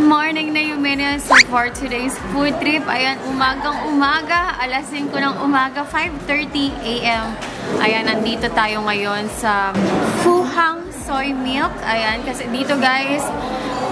Morning na Yumenes. So for today's food trip, ayan, umagang-umaga, alas 5 ng umaga, 5:30 AM. Ayan, nandito tayo ngayon sa Phu Hang Soy Milk. Ayan, kasi dito guys,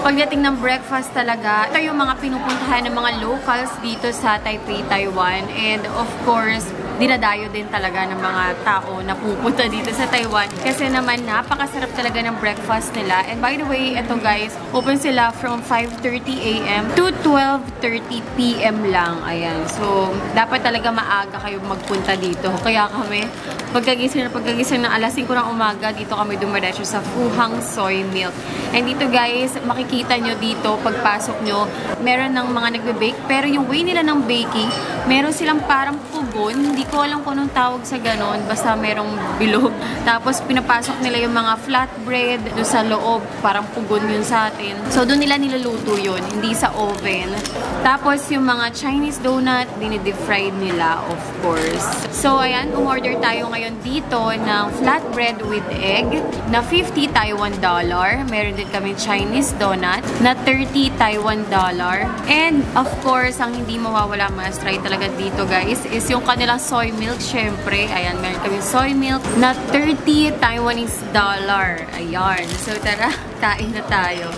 pagdating ng breakfast talaga, ito yung mga pinupuntahan ng mga locals dito sa Taipei, Taiwan. And of course, dinadayo din talaga ng mga tao na pupunta dito sa Taiwan. Kasi naman, napakasarap talaga ng breakfast nila. And by the way, ito guys, open sila from 5:30 AM to 12:30 PM lang. Ayan. So, dapat talaga maaga kayo magpunta dito. Kaya kami, pagkagising ng alas 5 ng umaga, dito kami dumiretso sa Phu Hang Soy Milk. And dito guys, makikita nyo dito, pagpasok nyo, meron ng mga nagbe-bake. Pero yung way nila ng baking, meron silang parang pugon. Hindi ko alam kung anong tawag sa ganon. Basta merong bilog. Tapos pinapasok nila yung mga flatbread doon sa loob. Parang pugon yun sa atin. So doon nila niluluto yun. Hindi sa oven. Tapos yung mga Chinese donut, dinidefried nila of course. So ayan, umorder tayo ngayon dito ng flatbread with egg na 50 Taiwan dollar. Meron din kami Chinese donut na 30 Taiwan dollar. And of course, ang hindi mawawala, must try talaga dito guys, is yung kanilang soy milk. Syempre, ayan, meron kami soy milk na 30 Taiwanese dollar. Ayan. So tara, kain na tayo.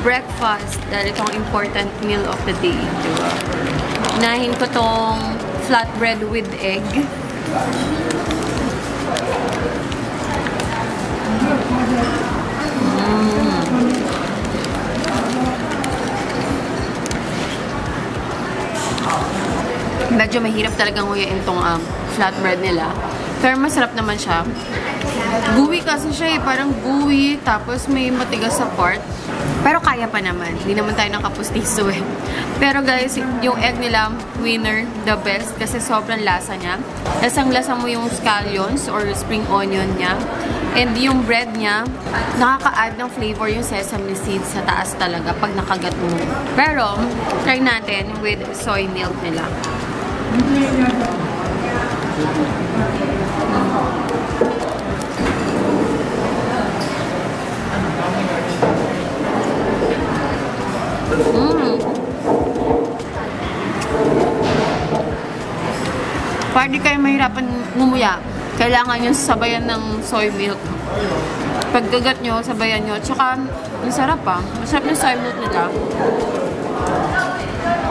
Breakfast, dahil itong important meal of the day. Diba? Unahin ko tong flatbread with egg. Medyo mahirap talagang nguyain tong flatbread nila. Pero masarap naman siya. Gooey kasi siya eh. Parang gooey. Tapos may matigas sa part. Pero kaya pa naman. Hindi naman tayo nakapustiso eh. Pero guys, yung egg nila, winner, the best. Kasi sobrang lasa niya. Lasang-lasa mo yung scallions or spring onion niya. And yung bread niya, nakaka-add ng flavor yung sesame seeds sa taas talaga pag nakagat mo. Pero, try natin with soy milk nila. Para di kayo mahirapan ngumuya, kailangan yung sabayan ng soy milk. Paggagat nyo, sabayan nyo. Tsaka, ang sarap pa. Masarap yung soy milk nila.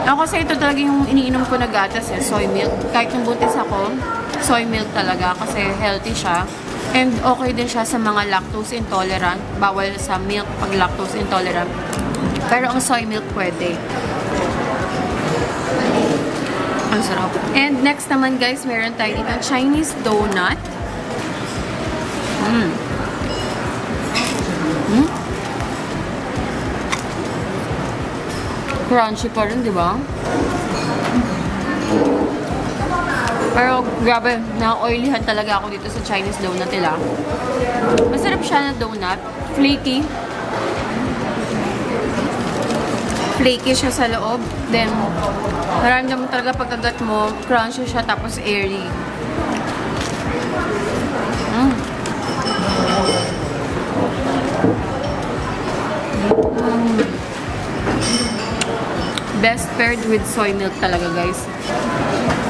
Ako kasi ito talaga yung iniinom ko na gatas eh, soy milk. Kahit yung buntis ako, soy milk talaga kasi healthy siya. And okay din siya sa mga lactose intolerant. Bawal sa milk pag lactose intolerant. Pero ang soy milk pwede. Ang sarap. And next naman guys, meron tayo dito Chinese donut. Crunchy pa rin, di ba? Pero grabe, na-oilyhan talaga ako dito sa Chinese donut nila. Masarap siya na donut. Flaky. Flaky siya sa loob. Then, nararamdaman talaga pagkagat mo, crunchy siya tapos airy. Best paired with soy milk talaga guys.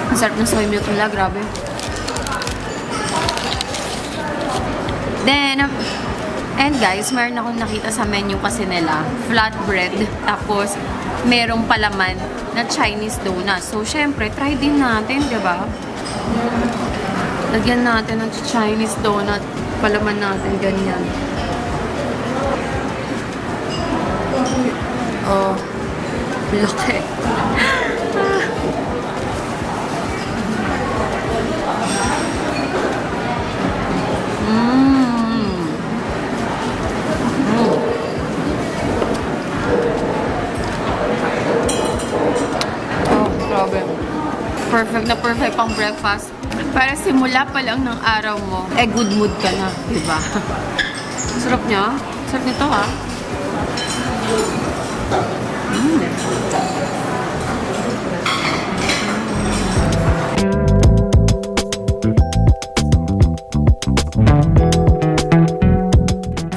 Ang sarap ng soy milk nila, grabe. Then, and guys, meron akong nakita sa menu kasi nila, flatbread, tapos merong palaman na Chinese donut. So, syempre, try din natin, diba? Lagyan natin ng Chinese donut, palaman natin, ganyan. Oh, laki. Perfect na perfect pang breakfast. Para simula pa lang ng araw mo, good mood ka na, diba? Sarap niya. Sarap nito, ha?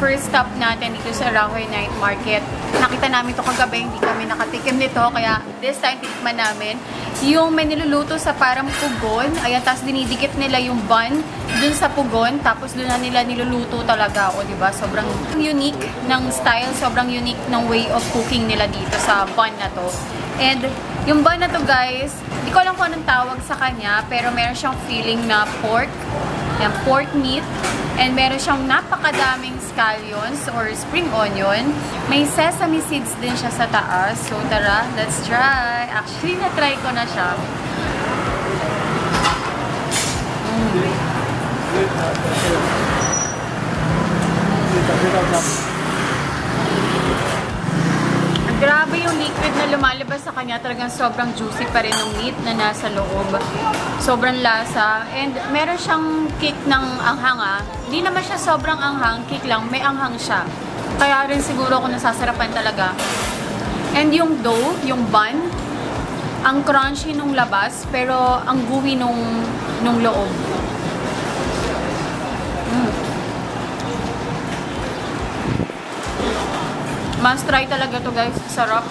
First stop natin dito sa Rahoy Night Market. Nakita namin ito kagabi, hindi kami nakatikim nito, kaya this time titikman namin yung may niluluto sa parang pugon. Ayan, tapos dinidikit nila yung bun dun sa pugon, tapos dun na nila niluluto talaga. O, diba? Sobrang unique ng style, sobrang unique ng way of cooking nila dito sa bun na to. And yung bun na to, guys, hindi ko alam kung anong tawag sa kanya, pero meron siyang feeling na pork. Yan, pork meat. And meron siyang napakadaming scallions or spring onion. May sesame seeds din siya sa taas. So, tara, let's try. Actually, na-try ko na siya. Grabe yung liquid na lumalabas sa kanya. Talagang sobrang juicy pa rin yung meat na nasa loob. Sobrang lasa. And meron siyang kick ng anghang, ah. Hindi naman siya sobrang anghang. Kick lang. May anghang siya. Kaya rin siguro ako nasasarapan talaga. And yung dough, yung bun, ang crunchy nung labas, pero ang gooey nung loob. Must try talaga to, guys. Sarap.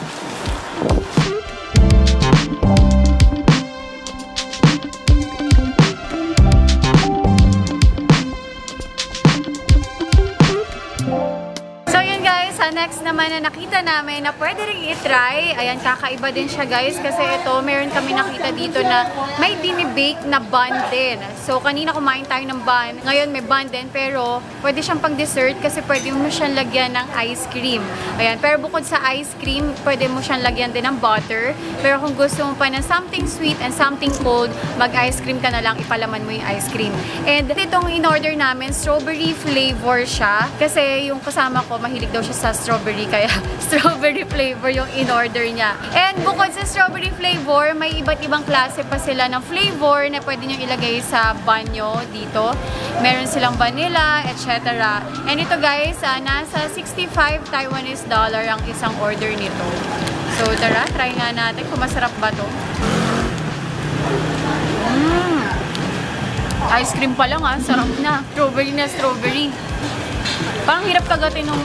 Next naman na nakita namin na pwede rin i-try. Ayan, kakaiba din siya, guys. Kasi ito, meron kami nakita dito na may dinibake na bun din. So, kanina kumain tayo ng bun. Ngayon, may bun din. Pero, pwede siyang pang dessert kasi pwede mo siyang lagyan ng ice cream. Ayan, pero bukod sa ice cream, pwede mo siyang lagyan din ng butter. Pero kung gusto mo pa ng something sweet and something cold, mag-ice cream ka na lang, ipalaman mo yung ice cream. And itong in-order namin, strawberry flavor siya. Kasi yung kasama ko, mahilig daw siya sa strawberry, kaya strawberry flavor yung in-order niya. And bukod sa strawberry flavor, may iba't ibang klase pa sila ng flavor na pwede nyo ilagay sa bun nyo dito. Meron silang vanilla, etc. And ito, guys, nasa 65 Taiwanese dollar ang isang order nito. So tara, try nga natin kung masarap ba to. Ice cream pa lang, sarap na. Strawberry na strawberry. Parang hirap kagatin nung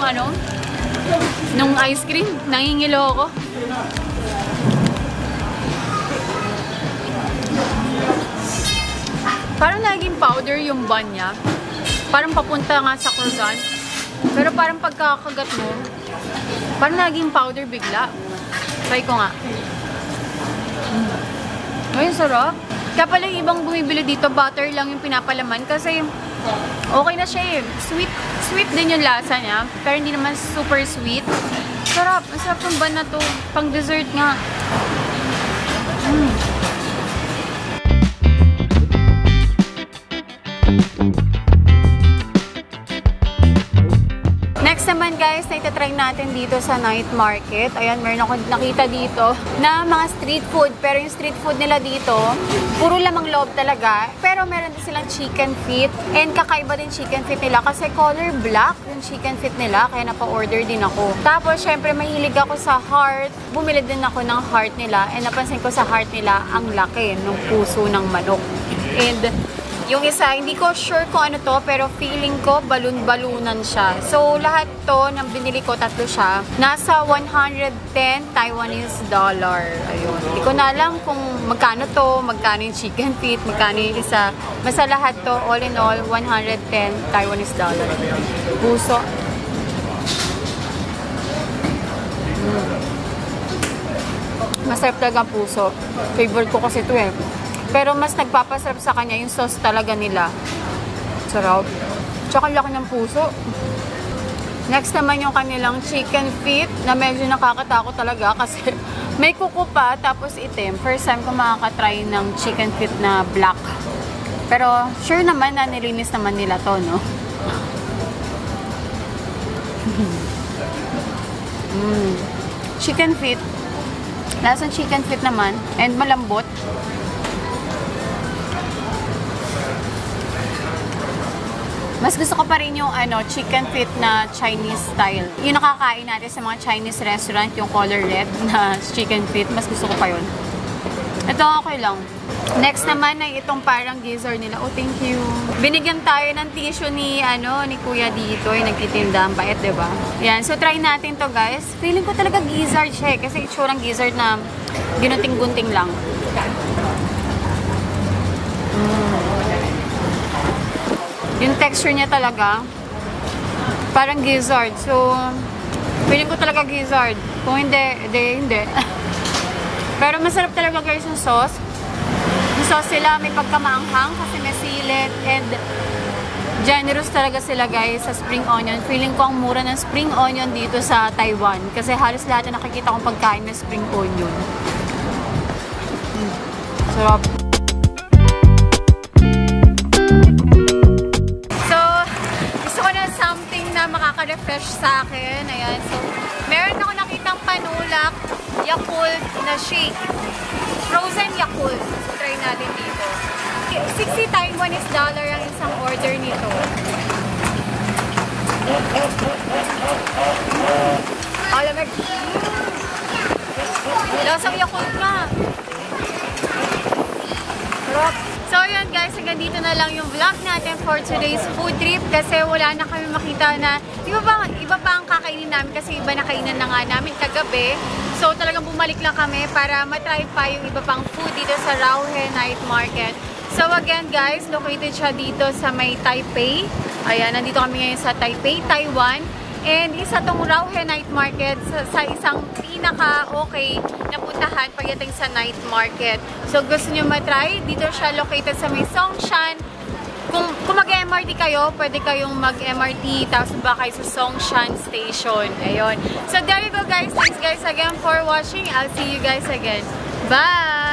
nung ice cream. Nangingilo ako. Parang naging powder yung bun niya. Parang papunta nga sa croissant. Pero parang pagkakagat mo, parang naging powder bigla. Try ko nga. Ay, sarap. Kaya pala yung ibang bumibili dito, butter lang yung pinapalaman kasi okay na siya eh. Sweet din yung lasa niya, pero hindi naman super sweet. Sarap. Ang sarap ng bun na to. Pang dessert nga. Next naman, guys, na itatry natin dito sa night market. Ayan, meron ako nakita dito na mga street food. Pero yung street food nila dito, puro lamang loob talaga. Pero meron din silang chicken feet. And kakaiba din chicken feet nila kasi color black yung chicken feet nila. Kaya napa-order din ako. Tapos, syempre, mahilig ako sa heart. Bumili din ako ng heart nila. And napansin ko sa heart nila, ang laki ng puso ng manok. And yung isa, hindi ko sure kung ano to, pero feeling ko balon-balunan siya. So, lahat to, nang binili ko, tatlo siya, nasa 110 Taiwanese dollar. Ayun. Hindi ko na alam kung magkano to, magkano yung chicken feet, magkano yung isa. Basta lahat to, all in all, 110 Taiwanese dollar. Puso. Masarap talaga puso. Favorite ko kasi ito eh. Pero mas nagpapasarap sa kanya yung sauce talaga nila. Sarap. Tsaka laki ng puso. Next naman yung kanilang chicken feet na medyo nakakatakot talaga kasi may kuko pa tapos itim. First time ko makakatry ng chicken feet na black. Pero sure naman na nilinis naman nila to, no? Chicken feet. Lasang chicken feet naman. And malambot. Mas gusto ko pa rin yung chicken feet na Chinese style. Yung nakakain natin sa mga Chinese restaurant, yung color red na chicken feet. Mas gusto ko pa yun. Ito okay lang. Next naman ay itong parang gizzard nila. Oh, thank you. Binigyan tayo ng tissue ni Kuya dito. Yung nagtitinda. Ang bait, diba? Yan. So, try natin to guys. Feeling ko talaga gizzard siya kasi itsurang gizzard na ginuting-gunting lang. Yung texture niya talaga, parang gizzard. So, feeling ko talaga gizzard. Kung hindi. Pero masarap talaga guys yung sauce. Yung sauce sila may pagkamaanghang kasi may silit and generous talaga sila guys sa spring onion. Feeling ko ang mura ng spring onion dito sa Taiwan. Kasi halos lahat na nakikita kong pagkain ng spring onion. Sarap. Makaka-refresh sa akin. Ayan. So, meron ako nakitang panulak Yakult na shake. Frozen Yakult. So, try natin dito. 60 Taiwanese dollar ang isang order nito. Alamig. Lasang Yakult na. Sarap. So yun guys, hanggang dito na lang yung vlog natin for today's food trip kasi wala na kami makita na iba pa ang kakainin namin kasi iba na kainan na nga namin kagabi. So talagang bumalik lang kami para matry pa yung iba pang food dito sa Rauhe Night Market. So again guys, located siya dito sa may Taipei. Ayan, nandito kami ngayon sa Taipei, Taiwan. And isa tong Rauhe Night Market sa isang pinaka-okay na puntahan pagdating sa night market. So gusto nyo matry, dito siya located sa may Songshan. Kung mag-MRT kayo, pwede kayong mag-MRT tapos ba kayo sa Songshan Station. Ayun. So there you go guys. Thanks guys again for watching. I'll see you guys again. Bye!